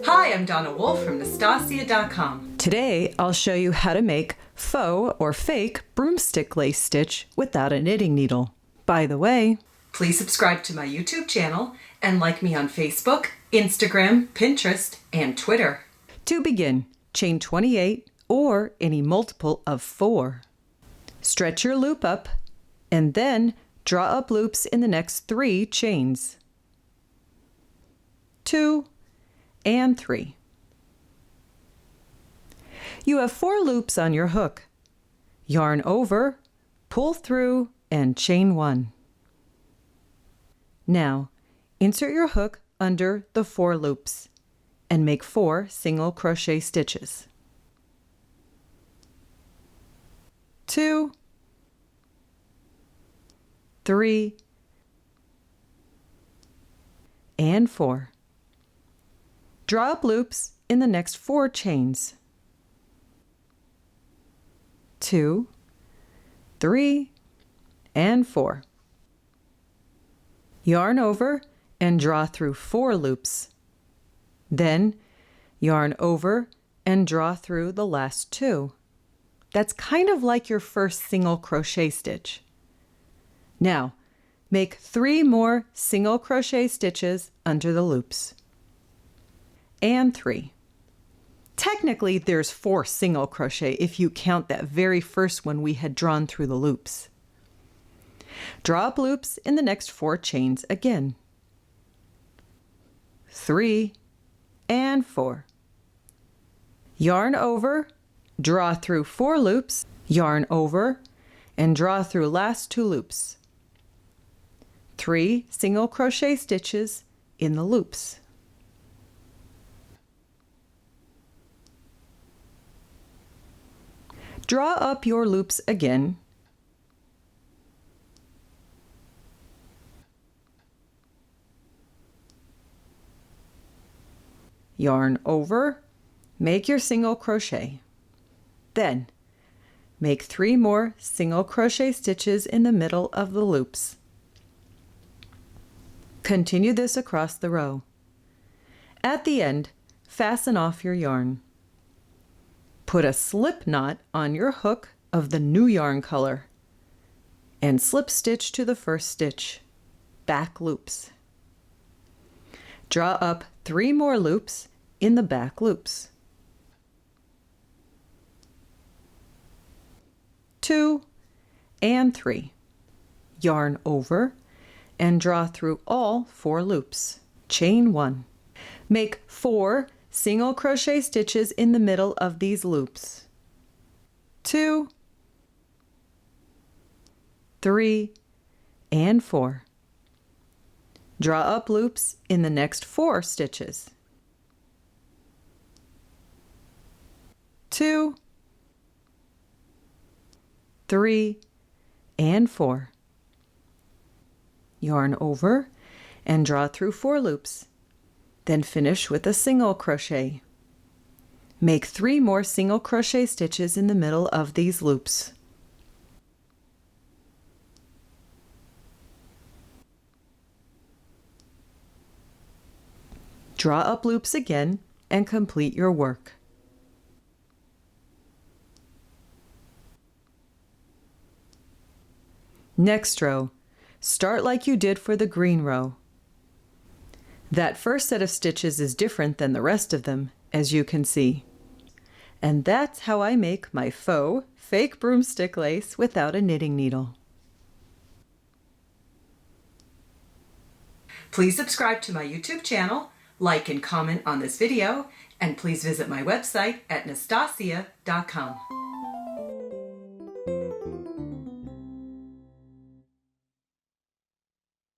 Hi, I'm Donna Wolfe from Naztazia.com. Today, I'll show you how to make faux or fake broomstick lace stitch without a knitting needle. By the way, Please subscribe to my YouTube channel and like me on Facebook, Instagram, Pinterest, and Twitter. to begin, chain 28 or any multiple of 4. Stretch your loop up and then draw up loops in the next 3 chains. 2 and 3. You have 4 loops on your hook. Yarn over, pull through, and chain 1. Now, insert your hook under the 4 loops and make 4 single crochet stitches. 2, 3, and 4. Draw up loops in the next 4 chains. 2, 3, and 4. Yarn over and draw through 4 loops. Then yarn over and draw through the last 2. That's kind of like your first single crochet stitch. Now, make 3 more single crochet stitches under the loops. And 3. Technically, there's 4 single crochet if you count that very first one we had drawn through the loops. Draw up loops in the next 4 chains again. 3 and 4. Yarn over, draw through 4 loops, yarn over, and draw through last 2 loops. 3 single crochet stitches in the loops. Draw up your loops again. Yarn over, make your single crochet. Then, make 3 more single crochet stitches in the middle of the loops. Continue this across the row. At the end, fasten off your yarn. Put a slip knot on your hook of the new yarn color and slip stitch to the first stitch, back loops. Draw up 3 more loops in the back loops. 2 and 3. Yarn over and draw through all 4 loops. Chain 1. Make 4 single crochet stitches in the middle of these loops. 2, 3, and 4. Draw up loops in the next 4 stitches. 2, 3, and 4. Yarn over and draw through 4 loops. Then finish with a single crochet. Make 3 more single crochet stitches in the middle of these loops. Draw up loops again and complete your work. Next row, start like you did for the green row. That first set of stitches is different than the rest of them, as you can see. And that's how I make my faux, fake broomstick lace without a knitting needle. Please subscribe to my YouTube channel, like and comment on this video, and please visit my website at Naztazia.com.